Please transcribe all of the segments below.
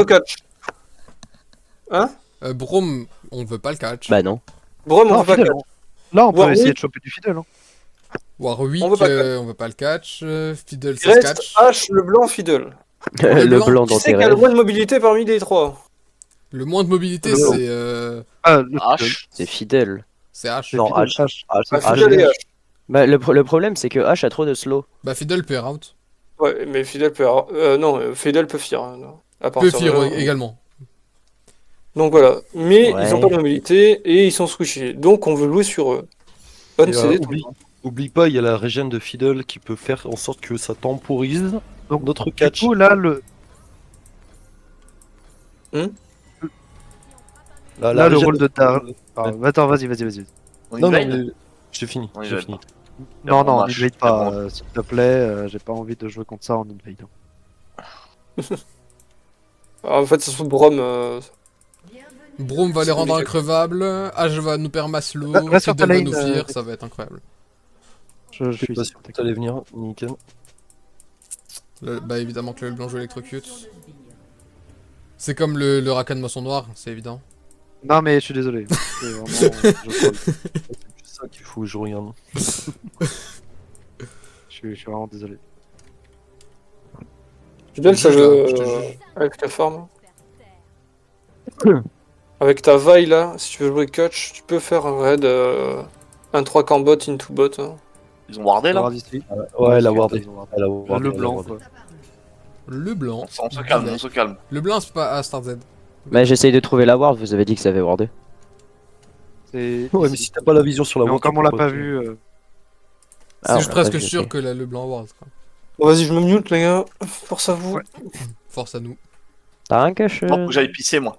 catch. Hein? Braum, on veut pas le catch. Bah non. Brom, on Non, veut pas Fiddle, catch. Là, on peut Warwick. essayer de choper du Fiddle. Hein. Warwick, On veut pas le catch. on veut pas le catch. Fiddle, Il ça se reste catch. H, le blanc, Fiddle. Le Le blanc. blanc Qui dans c'est tes qui a le rêves. moins de mobilité parmi les trois? Le moins de mobilité, Le blanc. c'est Ah, le Fiddle. H. C'est fidèle. H. C'est Non, Fiddle, H. H. H. Ah, H. Fiddle et H. Bah le problème c'est que H a trop de slow. Bah Fiddle peut air out. Ouais, mais Fiddle peut... non, Fiddle peut fear. Non. À Peut partir de fear là, également. Donc voilà. Mais Ouais. ils ont pas de mobilité et ils sont squishy. Donc on veut jouer sur eux. Bonne Et, CD. oublie pas, il y a la régène de Fiddle qui peut faire en sorte que ça temporise Donc, notre du catch. coup, là, le La le régène rôle de Dar. Ouais. Ah, attends, vas-y. On Non, non, invade mais j'ai fini. On J'ai invade fini. pas. Non, non, Bon on match, invade c'est pas, bon. s'il te plaît. J'ai pas envie de jouer contre ça en invade. En fait, ça se fout de Brom. Braum va les rendre increvables. H va nous perma slow. Reste sur ta Fiddle va lane, nous fear. Ça va être incroyable. Je Je sais suis pas ici. si t'allais venir, nickel. Bah évidemment que le blanc joue électrocute. C'est comme le Rakan Moisson Noir, c'est évident. Non, mais je suis désolé. C'est vraiment... je troll. C'est ça qu'il faut, je regarde. Je suis vraiment désolé. Fiddle, ça Je te juge, là, je te joue juge. avec ta forme. Avec ta vaille là, si tu veux jouer catch, tu peux faire un raid, un 3 camp bot into bot. Hein. Ils ont wardé là. Regarde ici. Ouais, elle a Ils wardé. ont wardé. Elle a Le wardé, elle a blanc, wardé. quoi. Le blanc. On se calme, on se calme. Le blanc, c'est pas à Start Z. Mais j'essaye de trouver la ward, vous avez dit que ça avait wardé. C'est Ouais, mais ici. si t'as pas la vision sur la Mais ward, comme tu on l'a peux pas vu, Ah, C'est on l'a presque pas vu, sûr ok. que le blanc ward. Quoi. Bon, vas-y, je me mute les gars. Force à vous. Ouais. Force à nous. T'as un cache Bon, faut que j'aille pisser moi.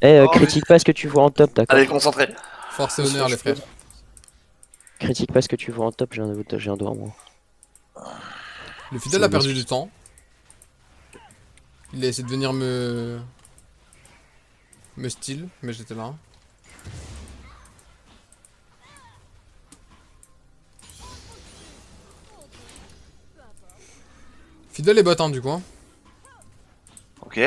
Eh, Oh, critique pas ce que tu vois en top, d'accord. Allez, concentré. Force et honneur, les frères. Critique pas ce que tu vois en top, j'ai un doigt moi. Le fidèle a perdu du temps. Il a essayé de venir me steal, mais j'étais là. Fidèle est bot hein, du coup. Hein. Ok.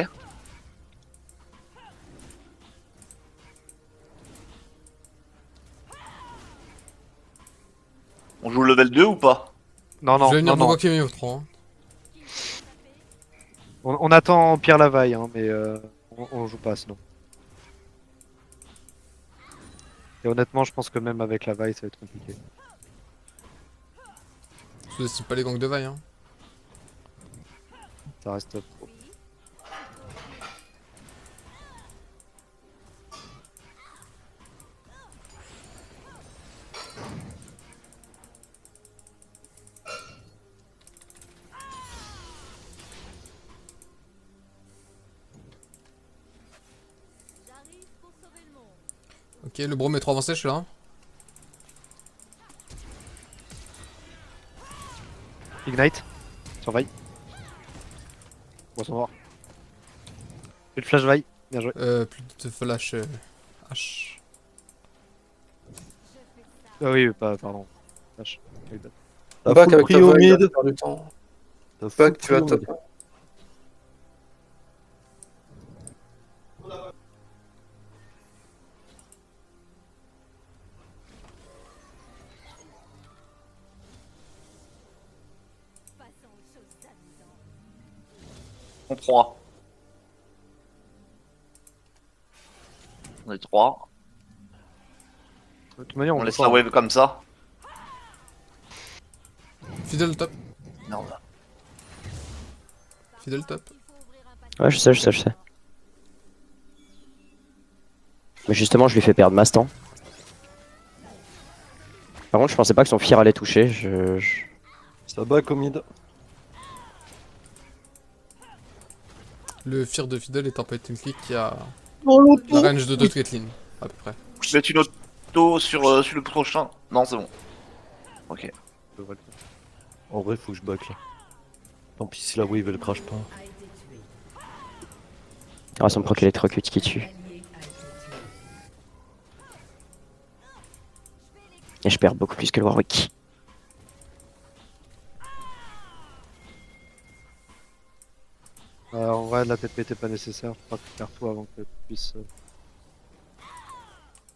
On joue le level 2 ou pas? non, Je non, vais venir non, non. provoquer au 3. Hein. On attend Pierre Lavaille, hein, mais on joue pas sinon. Et honnêtement, je pense que même avec Lavaille, ça va être compliqué. Sous-estime pas les gangs de vaille. Hein. Ça reste trop. Ok, le Braum est trop avancé, je suis là. Ignite. Surveille. On va s'en voir. Une flash vaille. Bien joué. Plus de flash H. Ah oui, pas, pardon. Flash. Oui, bah. T'as Back full avec ta prio vaille, mid. là, faire du temps. T'as full Back, tu vas prio top. mid. On 3. On est 3. De toute manière, On on laisse peut la pas. wave comme ça. Fidèle top. Merde. Fidèle top. Ouais, je sais. Mais justement, je lui fais perdre masse temps. Par contre, je pensais pas que son fear allait toucher. Ça back au mid. Le fear de Fidèle est un point and click qui a la range de 2 Caitlyn, à peu près. Je vais mettre une auto sur le prochain. Non, c'est bon. Ok. En vrai, faut que je back là. Tant pis si la wave elle crash pas. Ah, son proc électrocute qui tue. Et je perds beaucoup plus que le Warwick. En vrai, Ouais, la TP était pas nécessaire. Faut pas faire tout avant que tu puisses.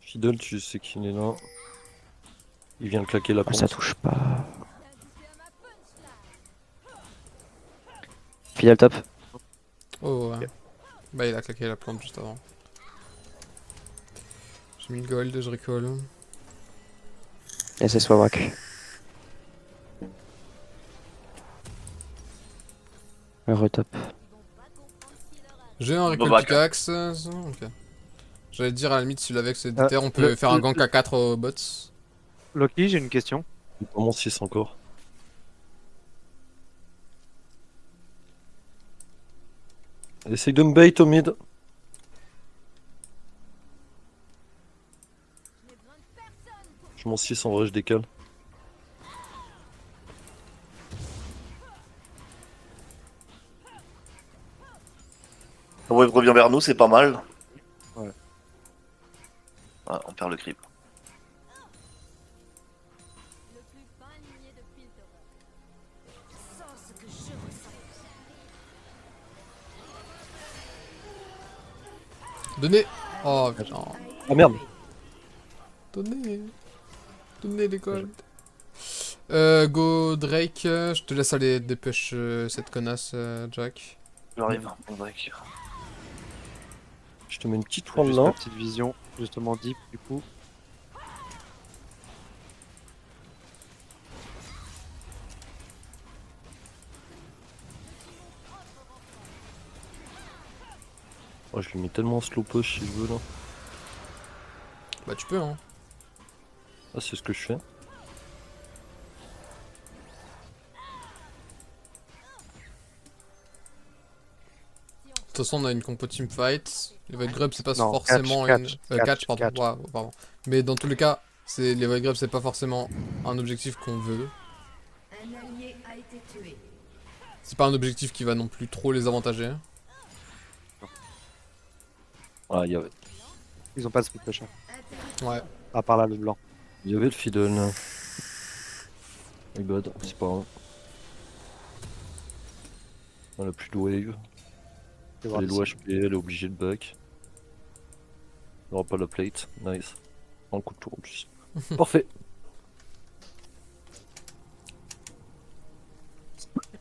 Fiddle, tu sais qu'il est là. Il vient de claquer la Oh, ça ponte. touche pas. Fidèle top. Oh ouais. Bah il a claqué la plante juste avant. J'ai mis le gold, je recall. Et c'est soit wack. Heureux top. J'ai un recall Novak. pickaxe. Ok. J'allais te dire à la limite si avec c'est Euh, déter, on peut le- faire un le- gank à 4 aux bots. Loki, j'ai une question. Il est vraiment 6 encore. Essaye de me bait au mid. Je m'en 6 en vrai, je décale. La wave revient vers nous, c'est pas mal. Ouais. Ouais, on perd le creep. Donnez. Oh putain. Ah merde. Donnez. Donnez les golds. Go Drake, je te laisse aller dépêche cette connasse, Jack. J'arrive, on va écrire. Je te mets une petite Juste wand ma là. petite vision, justement deep du coup. Oh, je lui mets tellement en slow push si je veux là. Bah tu peux hein. Ah, c'est ce que je fais. De toute façon on a une compo team fight. Les Void Grub c'est pas Non, forcément catch, une... catch, pardon. catch. Ouais, pardon. Mais dans tous les cas, les Void Grub c'est pas forcément un objectif qu'on veut. C'est pas un objectif qui va non plus trop les avantager. Ah, il y avait Ils ont pas de speed push. Ouais. À part là le blanc. le fiddle là. My bad, c'est pas grave. On a plus de wave. Je vais voir Elle est low d'ici. HP, elle est obligée de back. On aura pas la plate, nice. Un coup de tour en plus. Parfait.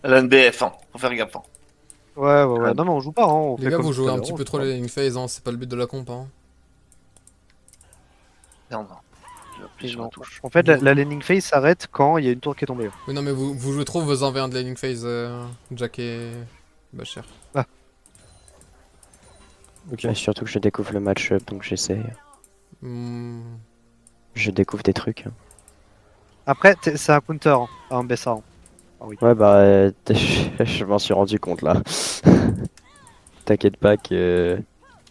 Elle a une BF, hein. Faut faire gaffe. Hein. Ouais. Non mais on joue pas, hein. On Les fait gars comme vous tout jouez à un l'heure, petit on peu joue trop pas. les laning phase, hein. C'est pas le but de la comp hein. Merde. Je vais appuyer Et sur non. la touche. En fait, la laning phase s'arrête quand il y a une tour qui est tombée. Oui non mais vous jouez trop vos 1v1 de laning phase, Jack et Bachir. Ok. Et surtout que je découvre le match-up donc j'essaye. Hmm. Je découvre des trucs. Après, c'est un counter, hein, un Bessa. Hein. Ouais bah je m'en suis rendu compte là. T'inquiète pas que...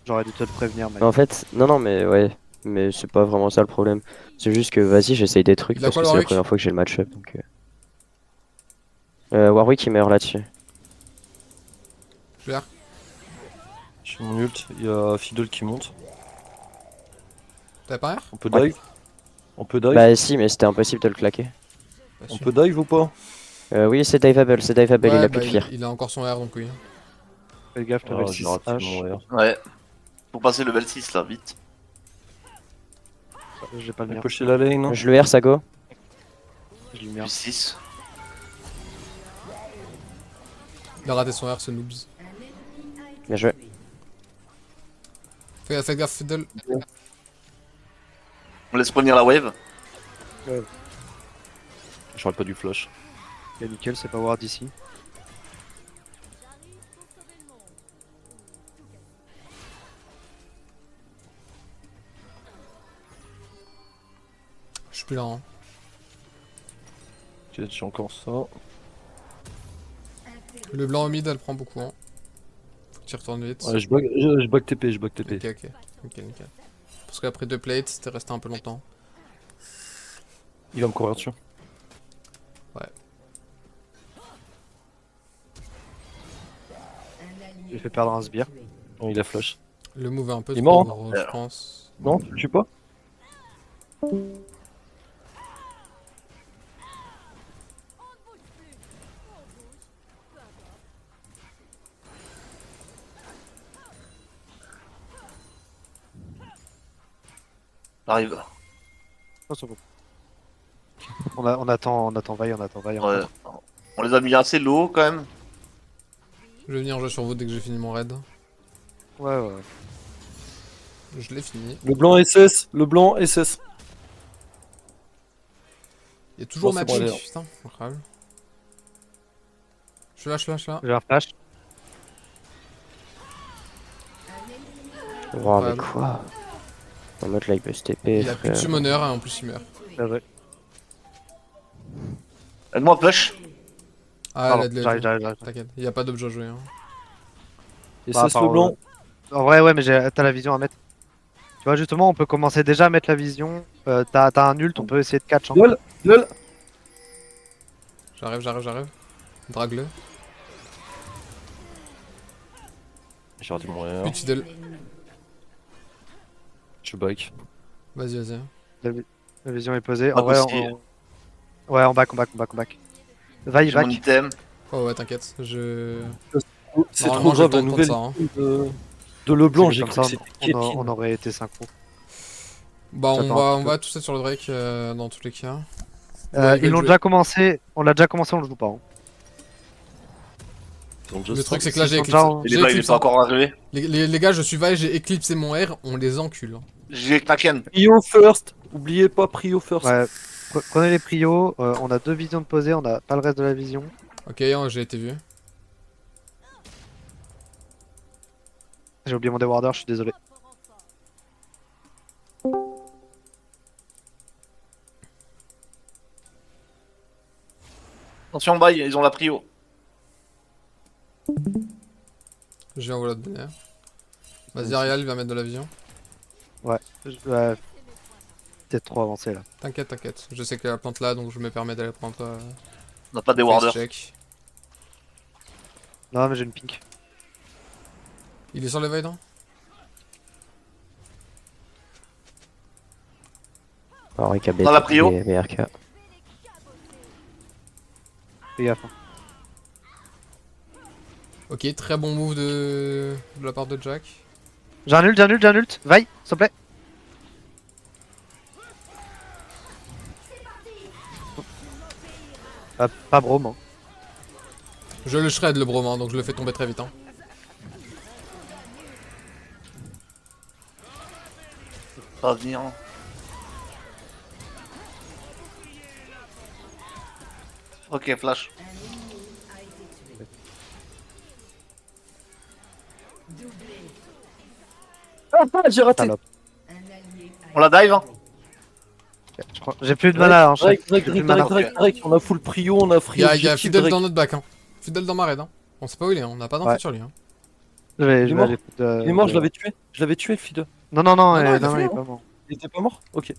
J'aurais dû te le prévenir, mec. Mais en fait, non mais ouais. Mais c'est pas vraiment ça le problème. C'est juste que vas-y j'essaye des trucs Il a parce quoi, que c'est la Warwick première fois que j'ai le match-up donc... Warwick il meurt là-dessus. Claire. Je suis mon ult, il y a Fiddle qui monte. T'as pas air On peut Ouais. dive. On peut dive. Bah si mais c'était impossible de le claquer. On peut dive ou pas? Oui c'est diveable, il Ouais, a bah, plus de fear. il a encore son R donc oui. Fais gaffe, level Ah, 6 j'ai raté mon H. R. Ouais. Faut passer level 6 là, vite. J'ai pas le On mien. peut chez la lane. Hein. Je le R ça go. Je l'ai mis. Puis 6. Il a raté son R ce noobs. Bien joué. Fais gaffe Fiddle. On laisse prévenir la wave. J'aurais pas du flash. Ok, nickel, c'est pas ward ici. Je suis plus là hein. Ok, j'ai encore ça. Le blanc au mid elle prend beaucoup hein. Faut que tu retournes vite. Ouais, je back TP, je back TP. Ok. Nickel. Parce qu'après 2 plates, t'es resté un peu longtemps. Il va me courir dessus. J'ai fait perdre un sbire. Oh, il a flash. Le move est un peu Il est trop mort, gros, je pense. Non, tu le tues pas? J'arrive. Oh, c'est bon. On attend Vaille, on attend Vaille. Ouais. On les a mis assez low quand même. Je vais venir jouer sur vous dès que j'ai fini mon raid. Ouais, ouais, ouais. Je l'ai fini. Le blanc SS, le blanc SS. Il y a toujours Bon, c'est ma bon, pique, allez. putain, incroyable. Je lâche là. J'ai un flash. Wow, mais Ouais. quoi? En mode là, il peut se TP, Il a plus de frère. summoner et en plus il meurt. Bien joué. Aide-moi, push. Ah, Pardon, l'aide, j'arrive. t'inquiète, il y a pas d'objet à jouer. Hein. Bah, SS le blanc. En vrai, ouais, mais t'as la vision à mettre. Tu vois, justement, on peut commencer déjà à mettre la vision. T'as un ult, on peut essayer de catch. Hein. Lol, lol. J'arrive. Drague-le. J'ai raté mon R. Plus de fidèle. Je back. Vas-y. La vision est posée. Pas En vrai, possible. ouais, on back. Vaille, J'ai mon back. item. Oh ouais, t'inquiète. Je. C'est Normalement, trop j'ai le grave temps la de nouvelle prendre de Leblanc, C'est j'ai comme cru que ça, c'était on Ketin. aurait été synchro. Bah, on J'attends va, un on petit peu. va tout ça sur le Drake dans tous les cas. Ouais, Ils l'ont jouer. déjà commencé. On l'a déjà commencé, on le joue pas. Hein. Le truc, c'est que là, j'ai Ils sont éclipsé. déjà en- Et J'ai les balles, il est éclipsé. pas encore arrivé. Les gars, je suis vaille, j'ai éclipsé mon R, on les encule. Hein. J'ai Kraken. Prio first. Oubliez pas Prio first. Ouais. Prenez les prios. On a 2 visions de poser, on a pas le reste de la vision. Ok, j'ai été vu. J'ai oublié mon déwarder, je suis désolé. Attention, bye, ils ont la prio. J'ai envoyé l'autre dernière. Vas-y, Ariel, viens mettre de la vision. Ouais. Peut-être trop avancé là. T'inquiète. Je sais qu'il y a la plante là, donc je me permets d'aller prendre On n'a pas des face warders. check. Non, mais j'ai une pink. Il est sur l'éveil, non? Alors, IKB, Dans la prio. BRK. Fais gaffe. Hein. Ok, très bon move de la part de Jack. J'ai un ult. Vaille, s'il te plaît. Pas brome. Hein. Je le shred le bromant, donc je le fais tomber très vite. Hein. Ça va venir. Ok, flash. Ah, j'ai raté. Salope. On la dive, hein. J'ai plus de mana. Hein, chef. Drake, J'ai plus de mana. on a full Prio, on a free Il y a objectif Fidel Drake. dans notre bac. Hein. Fidel dans ma raid. Hein. On sait pas où il est, on n'a pas d'infos Ouais. sur lui. Hein. Je vais Il est mort. aller foutre, Il est mort, je l'avais tué. Je l'avais tué, le Fide. Non, Non, il a il fait, est hein. pas mort. Il était pas mort? Ok.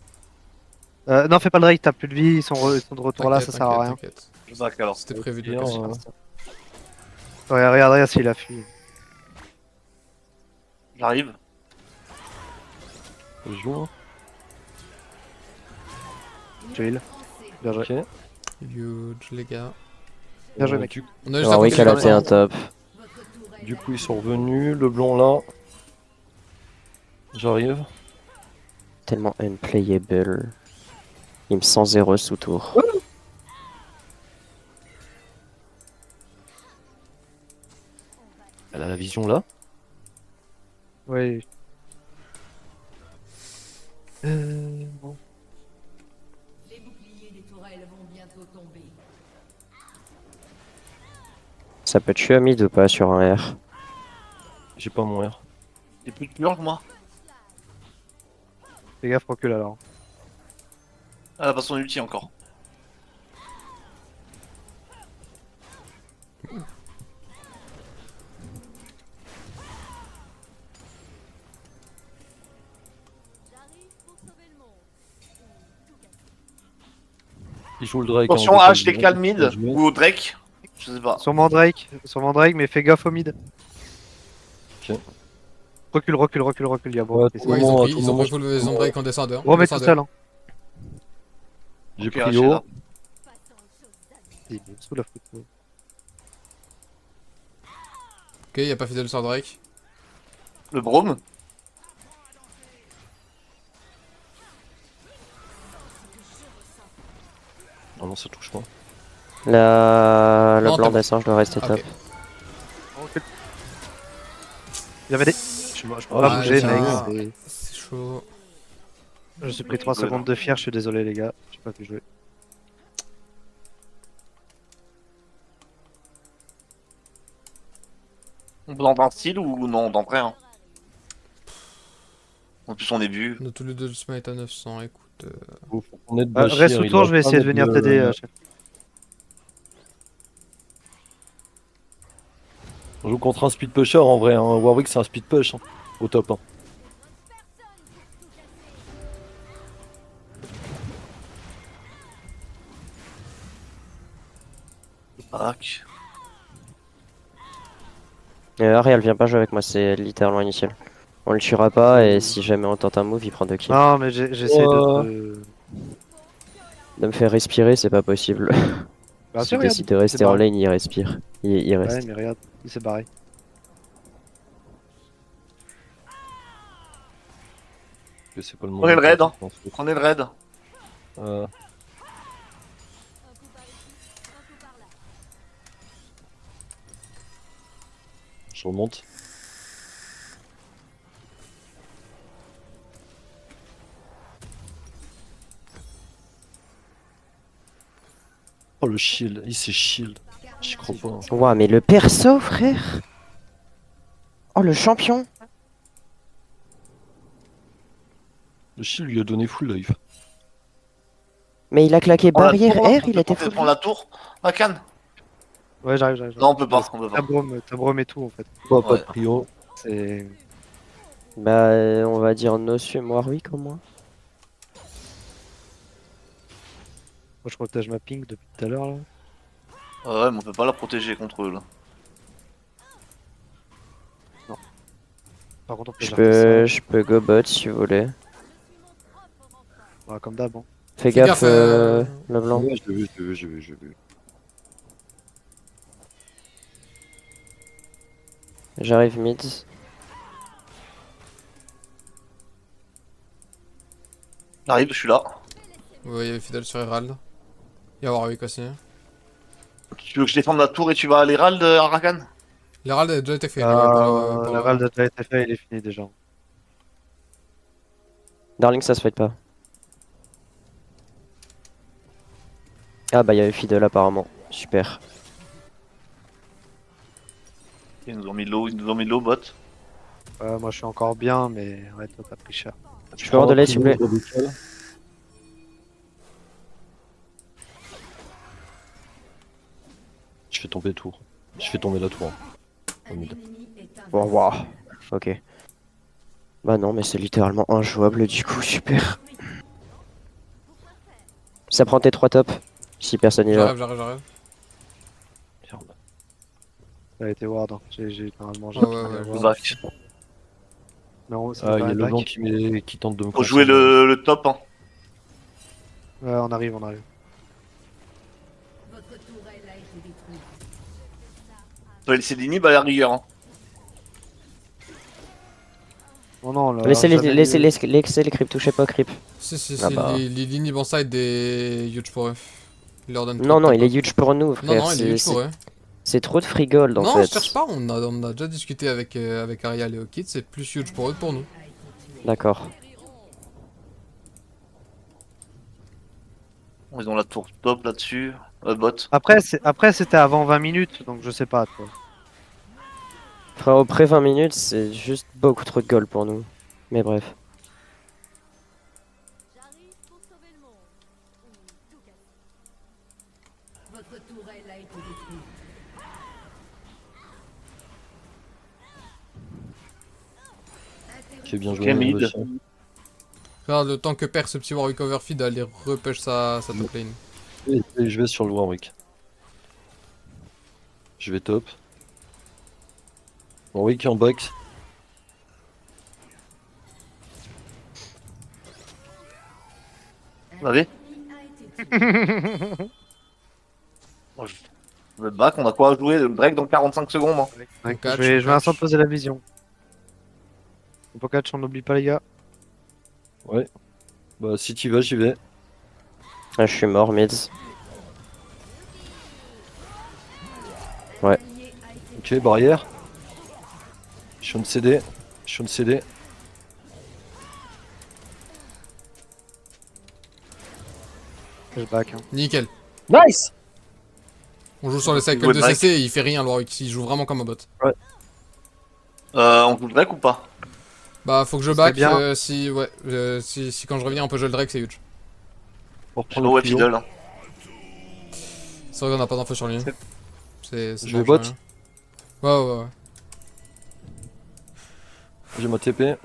Non, fais pas le Drake, t'as plus de vie, ils sont de retour là, ça sert à rien. T'inquiète. Je back alors. C'était prévu de Bien, le casser. Ouais, regarde s'il a fui. J'arrive. Je joue. Hein. Je heal. Bien joué. Ok. Huge, les gars. Bien joué, mec. On a juste Alors, oui, à qu'elle a fait un top. Du coup, ils sont revenus. Le blanc là. J'arrive. Tellement unplayable. Il me sent 0 sous tour. Elle a la vision là. Oui. Bon. Les boucliers des tourelles vont bientôt tomber. Ça peut tuer à mid ou pas sur un R? J'ai pas mon R. J'ai plus de purge, moi. Fais gaffe, recule alors. Elle a pas son ulti encore. Il joue le Drake. Attention hein, à donc, HTK le mid bien joué. ou au Drake. Je sais pas. Sûrement Drake, mais fais gaffe au mid. Ok. Recule, il y a bon. Ouais, Ouais, ils ont Moment, pris, à tout ils ont moment, pris full maison break en descendeur. Remets tout seul. Hein. J'ai Ok, Prio. Rachel. Il est sous la foot. Ok, y'a pas Fidel sur Drake. Le Brome. ça touche pas. Le Non, blanc t'as pas- descend, je dois rester Ah, top. ok. Il y avait des. Je peux Ah, pas bouger, tiens. mec. C'est chaud. Je me suis pris 3 secondes de fier, je suis désolé, les gars. J'ai pas pu jouer. On plante un style ou non, d'en vrai hein. En plus on est vu. On a tous les deux le smite à 900, écoute. Faut qu'on aide Reste Bashir, sous il tour, a je vais pas essayer de venir t'aider, chef. On joue contre un speed pusher en vrai, hein. Warwick c'est un speed push hein, au top. Hein. Tac. Ariel vient pas jouer avec moi, c'est littéralement inutile. On le tuera pas et si jamais on tente un move, il prend 2 kills. Non, mais j'essaie de. De me faire respirer, c'est pas possible. Bah, S'il regarde, décide de il rester s'est en barré. lane, il respire. Il Ouais, reste. mais regarde, il s'est barré. Que c'est pas le moment. Prenez le raid, hein. je pense. Prenez le raid. Euh, Je remonte. Oh le shield, il s'est shield. J'y crois pas. Hein. Ouah, mais le perso, frère! Oh, le champion! Le shield lui a donné full life. Mais il a claqué Prends la barrière tour, hein. R, il était full. Prends la tour. Rakan. Ouais, j'arrive. Non on peut pas, on peut pas. T'as Brom et tout, en fait. Pas Ouais. de prio. C'est. Bah, on va dire Nosum Warwick au moins. Moi, je protège ma ping depuis tout à l'heure, là. Ouais mais on peut pas la protéger contre eux là. Par contre, on peut Je peux go bot si vous voulez. Ouais, comme d'hab, hein. Fais Fais gaffe, gaffe, le blanc. Ouais, je l'ai vu. J'arrive mid. J'arrive, je suis là. Ouais, il y avait Fidel sur Herald. Il y a Warwick aussi. Tu veux que je défende la tour et tu vas à l'Herald, Rakan? L'Herald a déjà été fait. les gars, pour- La Val a déjà été fait, il est fini déjà. Darling, ça se fight pas. Ah bah, il y avait Fiddle apparemment. Super. Ils nous ont mis low bot. Moi, je suis encore bien, mais ouais, toi, t'as pris cher. Je peux avoir de l'aide, s'il vous plaît. Je fais tomber tour. Je fais tomber la tour. Au mid. Bon, waouh. Ok. Bah non, mais c'est littéralement injouable du coup, super. Ça prend tes 3 tops. Si personne y va. J'arrive. Merde. Ça a été ward, hein. J'ai normalement Ouais, ouais, Je ouais. back. Non, c'est Ah, il y pas a un le blanc back. qui tente de me Faut jouer concentrer. le top hein. Ouais, on arrive. Votre tourelle a été détruite. On peut laisser l'inhib à la rigueur hein. Non, là. Laissez les creeps, touchez pas creep. Si, Ah bah. les lignes bon side des huge pour eux. Il leur donne Non, trop non, de il est top. huge pour nous, Non, frère. non, il est huge pour eux. C'est trop de free gold en Non, fait. je cherche pas, on a déjà discuté avec Ariel et Okid, c'est plus huge pour eux que pour nous. D'accord. Ils ont la tour top là-dessus. Bot. Après, c'était avant 20 minutes, donc je sais pas, toi. Frère, après 20 minutes, c'est juste beaucoup trop de gold pour nous. Mais bref. Votre tourelle a été détruite. J'ai bien Ok, joué. mid. Bashir. Regarde, le temps que perd ce petit Warwick overfeed, aller repush sa top lane. Et je vais sur le Warwick. Je vais top. Warwick en back. Vous l'avez? Le back, on a quoi à jouer? Le break dans 45 secondes. Hein. Ouais, catch, je vais on instant catch. poser la vision. On peut catch, on n'oublie pas, les gars. Ouais. Bah si tu vas, j'y vais. Ah, je suis mort, mid. Ok, barrière. Je suis en CD. Je suis en CD. Je back. Hein. Nickel. Nice. On joue sur le cycle Ouais, de back. CC et il fait rien, Lorik. Il joue vraiment comme un bot. On joue le Drake ou pas? Bah, faut que je Ce serait back. bien. Si quand je reviens, on peut jouer le Drake, c'est huge. Pour Je sais pas prendre où le est trio. Fiddle. Hein. C'est vrai qu'on a pas d'infos sur lui. C'est Je vais bon, bot. rien. Ouais. J'ai ma TP.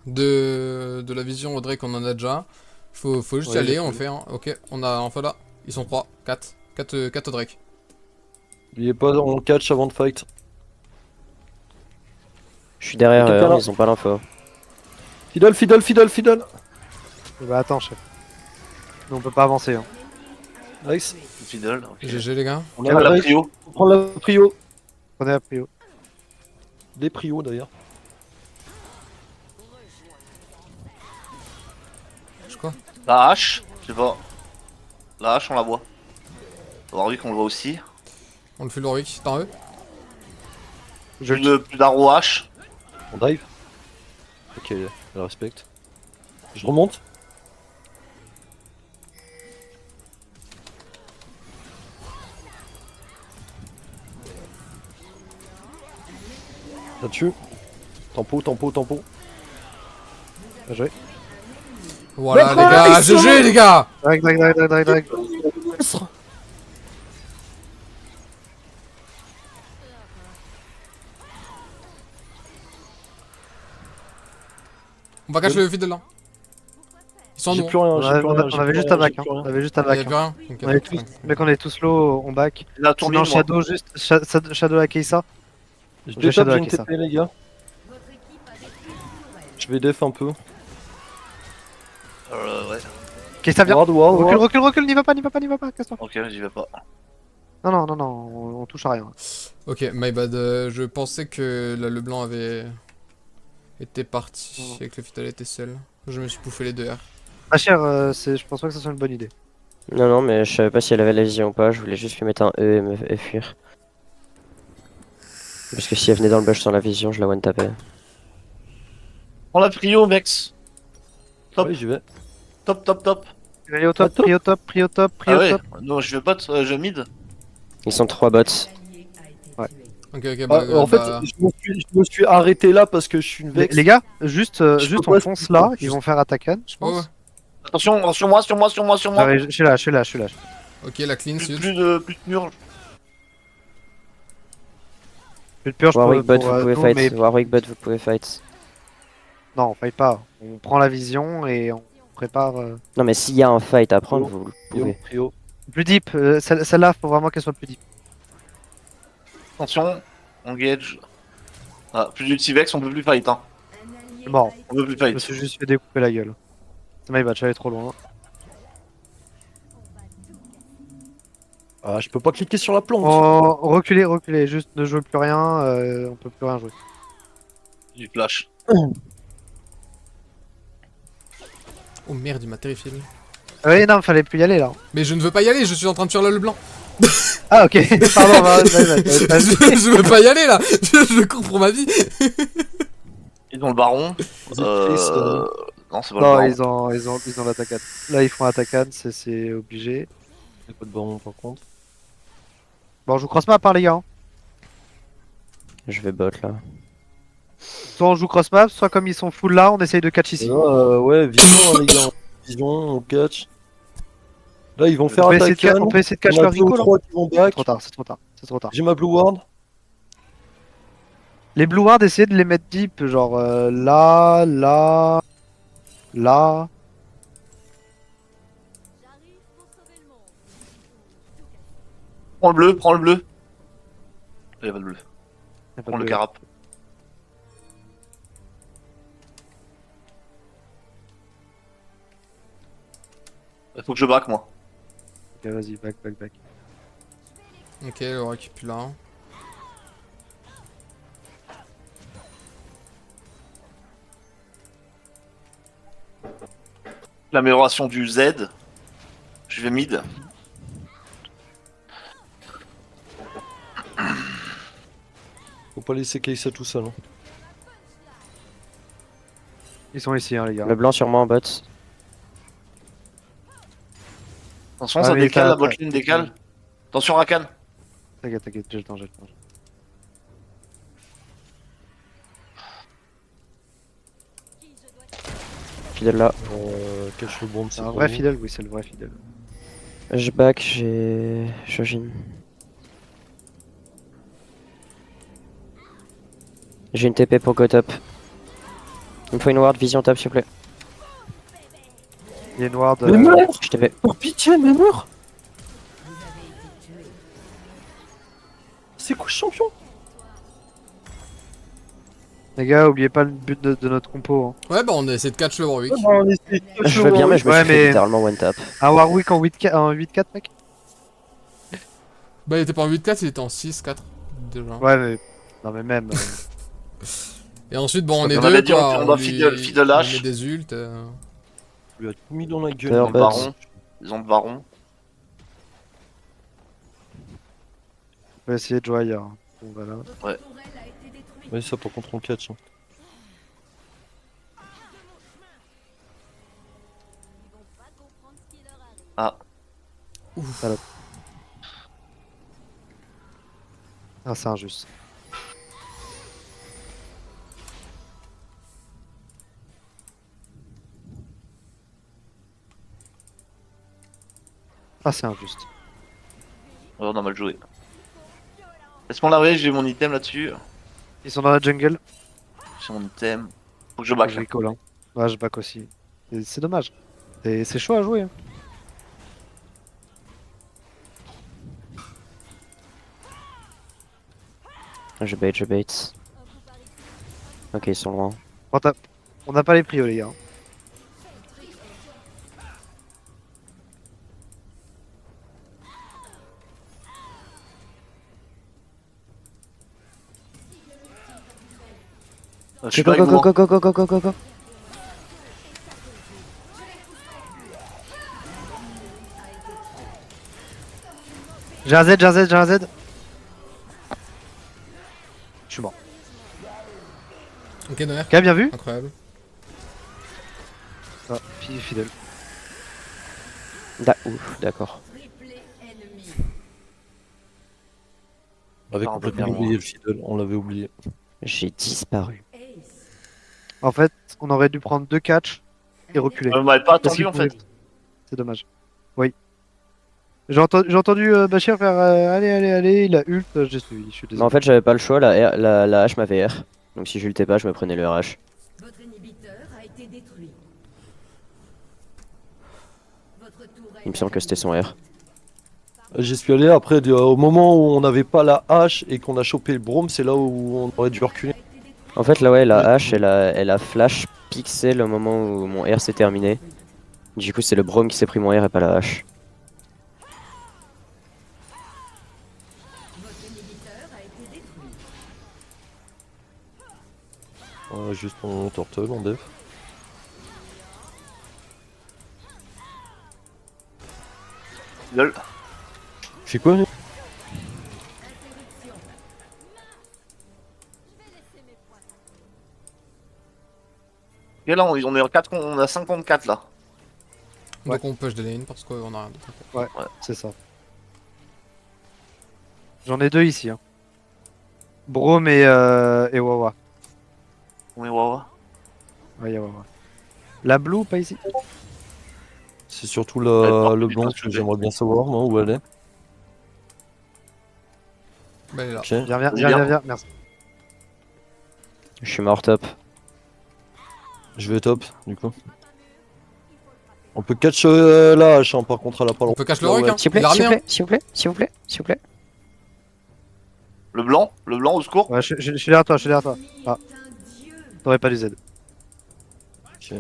De la vision au Drake, on en a déjà. Faut juste y Ouais, aller, j'ai on le fait. fait. Hein. Ok, on a enfin là. Ils sont 3, 4. 4 Drake. Il est pas en catch avant de fight. Je suis derrière Quelqu'un eux, là ils ont pas l'info. Fiddle, Fiddle, Fiddle, Fiddle. Bah attends, chef. Nous, on peut pas avancer. Hein. Nice. Fiddle. Ok. GG les gars. On Ah, a la Drake. trio. On prend la prio. Prenez la prio. Des prios d'ailleurs. Je quoi? La hache. Je sais pas. La hache, on la voit. Warwick, on le voit aussi. On le fait Lorik. T'en eux? Plus d'arrow hache. On dive. Ok, je respecte. Je remonte. Là-dessus. Tempo, tempo, tempo. Bien joué. Voilà Mais les gars. quoi, GG les gars. Drake. On va catch le feed là. Ils sont J'ai nous. plus rien, On j'ai avait, plus on rien. a- j'ai on avait plus juste rien, un back. j'ai Hein. plus rien. On avait juste un Il y a back. plus Hein. rien. Ok, On est tous, mec, on est tous low, on back. La tourne Sinon, moi. Shadow, juste Shadow à Keisa. Je J'ai détape, Shadow j'ai à une Keisa. TP les gars. Je vais def un peu. Ouais. Keisa, viens. Ward, ward, Recule, n'y va pas, casse-toi. Ok, j'y vais pas. Non, on touche à rien. Ok, my bad. Je pensais que là, le blanc avait été parti et que le Vital était seul. Je me suis bouffé les deux R. Ma chère, je pense pas que ça soit une bonne idée. Non, mais je savais pas si elle avait la vision ou pas, je voulais juste lui mettre un E et fuir. Parce que si elle venait dans le bush sans la vision, je la one tapais. Prends la prio, Vex. Top. Ouais, j'y vais. Top. Prio top. Ah ouais, non, je vais bot, je mid. Ils sont 3 bots. Ok, Ah, bah. en fait, bah, je me suis arrêté là parce que je suis une vex. Les gars, juste peux on pas fonce expliquer. là, ils vont faire attaquer, je Ouais, ouais. pense. Attention, sur moi. Je suis là. Ok, la clean, Plus, c'est plus de murs. Plus de purge Warwick bot, pour, vous pouvez nous, fight. mais Warwick bot, vous pouvez fight. non, on fight pas. On prend la vision et on prépare. Non, mais s'il y a un fight à prendre, vous le Prio, pouvez. prio. Plus deep, celle-là, faut vraiment qu'elle soit plus deep. Attention, engage. Ah, plus d'ultivex, on peut plus fight. Hein. Bon, On peut plus je me fight. suis juste fait découper la gueule. C'est my bad, j'allais trop loin. Ah, je peux pas cliquer sur la plante. Oh, reculez, juste ne jouez plus rien, on peut plus rien jouer. Du flash. Oh merde, il m'a terrifié lui. Ah oui, non, fallait plus y aller là. Mais je ne veux pas y aller, je suis en train de faire le blanc. Ah ok, pardon, vas-y. Je veux pas y aller là. Je cours pour ma vie. Ils ont le baron. Chris, Non, c'est pas Non, le baron. ils ont l'attaquade. Là, ils font attaquade, c'est obligé. Y'a pas de baron par contre. Bon, je vous cross map, hein, les gars. Hein. Je vais bot là. Soit on joue cross map, soit comme ils sont full là, on essaye de catch ici. Ouais, vision les gars. Vision, on catch. Là, ils vont faire On peut essayer de attaquer. on peut essayer de catch On a leur deux ou Rico là. trois qui vont back. C'est trop tard. J'ai ma blue ward. Les blue wards, essayez de les mettre deep, genre là. Prends le bleu. Il y a pas de bleu. Y a pas Prends de- le carap. Il faut que je back moi. Ok, vas-y, back. Ok, le rock est plus là. L'amélioration du Z. Je vais mid. Faut pas laisser Kai'Sa tout seul. Hein. Ils sont ici, hein, les gars. Le blanc sur moi en bot. Attention, Ah, ça mais décale, t'as- la botlane t'as- décale. Attention, Rakan. T'inquiète, j'ai le temps. Fidèle là. Cache le bombe, C'est un vrai fidèle, oui, c'est le vrai fidèle. Je back, j'ai Shojin. J'ai une TP pour go top. Il me faut une ward vision top s'il vous plaît. Il y a une ward. Mais meurs Je TP. Pour pitié, mais meurs C'est quoi ce champion? Les gars, oubliez pas le but de notre compo. Hein. Ouais, bah on essaie de catch le Warwick. Je veux bien mais je me Ouais, suis fait mais- littéralement one tap. Un Warwick en 8-4, mec. Bah il était pas en 8-4, il était en 6-4 déjà. Ouais, mais. Non, mais même. Et ensuite, bon, on est On avait deux dit, quoi. on doit lui- feed on H. met des ults. Il lui a tout mis dans la gueule. Peur, Ils ont le bot. baron. Ils ont le baron. On va essayer de jouer ailleurs. Hein. Bon, voilà. Votre Ouais. tourelle a été détruite. Oui, ça par contre on catch. Hein. Ah, Ah, c'est injuste. Ah, c'est injuste. ouais, on a mal joué. Laisse-moi l'arrière, j'ai mon item là-dessus. Ils sont dans la jungle. J'ai mon item. Faut que je back. Je recall, hein. Ouais, je back aussi. Et c'est dommage. Et c'est chaud à jouer. Hein. Je bait. Ok, ils sont loin. On n'a pas les prios, les gars. Je suis Go pas go avec go moi. go go go go go go. J'ai un Z. Je suis mort. Ok, Noir. Ok, bien vu. Incroyable. Ah, fidèle. Ouf, d'accord. Triplé ennemi. On avait Ah, complètement bien, oublié le fiddle, on l'avait oublié. J'ai disparu. Ace. En fait, on aurait dû prendre 2 catchs et reculer. On m'avait pas Parce attendu qu'il en fait. C'est dommage. Oui. J'ai entendu Bachir faire allez, il a ult, j'ai suivi, je suis Mais désolé. en fait, j'avais pas le choix, la hache m'avait R. Donc si je l'ultais pas, je me prenais le RH. Votre inhibiteur a été détruit. Votre tourelle Il me semble que c'était son R. J'y suis allé après, au moment où on n'avait pas la hache et qu'on a chopé le brome, c'est là où on aurait dû reculer. En fait, là, ouais, la hache, elle a flash pixel au moment où mon R s'est terminé. Du coup, c'est le Brome qui s'est pris mon R et pas la hache. Votre inhibiteur a été détruit. Juste en turtle, en def. Lol. Fais quoi lui? Et là, on est en 4 on a 5 contre 4 là. Donc on push des lanes parce qu'on a rien d'autre. Ouais, c'est ça. J'en ai 2 ici. Hein. Brome et Wawa. On est wawa. Ouais, y a Wawa. La blue, pas ici. C'est surtout Ouais, le putain, blanc je que sais. j'aimerais bien savoir, moi, où elle est. Bah elle est là. Ok. Viens, merci. Je suis mort top. Je vais top, du coup. On peut catch la hache, hein, par contre, elle a pas On le peut cash le Ouais, rock, ouais. hein. S'il vous plaît, Il a s'il vous ramené, plaît, s'il vous plaît, s'il vous plaît, s'il vous plaît. Le blanc au secours. Ouais, je suis derrière toi, Ah, t'aurais pas du Z. Ok.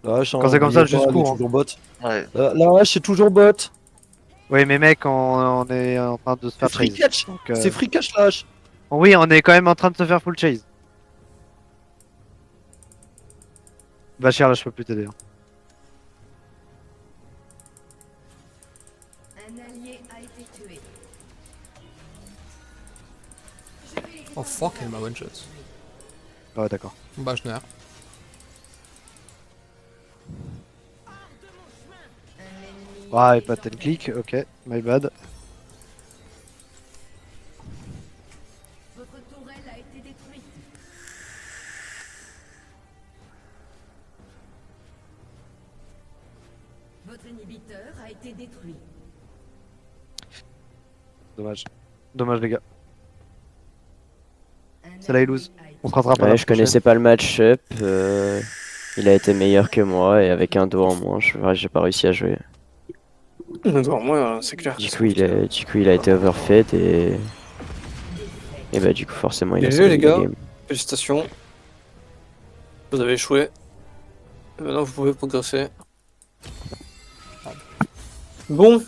La hache, Quand c'est comme ça, oubliez juste pas, elle est cours, hein. toujours bot. Ouais. La hache, c'est toujours bot. Oui, mais mec, on est en train de se C'est faire free chase. catch. Donc, C'est free catch, la hache. Oui, on est quand même en train de se faire full chase. Bachir, là, je peux plus t'aider. Hein. Un allié a été tué. Oh fuck, elle m'a one shot. Ah ouais, d'accord. Bah, je n'ai rien. Ah, et pas ten click, ok, my bad. Votre tourelle a été détruite. Votre inhibiteur a été détruit. Dommage. Dommage, les gars. Un C'est là, il ennemi lose. a été On se rattrape à la Ouais, je prochaine. connaissais pas le match-up. Il a été meilleur que moi et avec un dos en moins, j'ai pas réussi à jouer. Bon, moi, c'est clair. Du coup, il a été overfed et bah du coup forcément il a Bien sauvé joué, les la gars. game. Félicitations. Vous avez échoué. Et maintenant, vous pouvez progresser. Bon,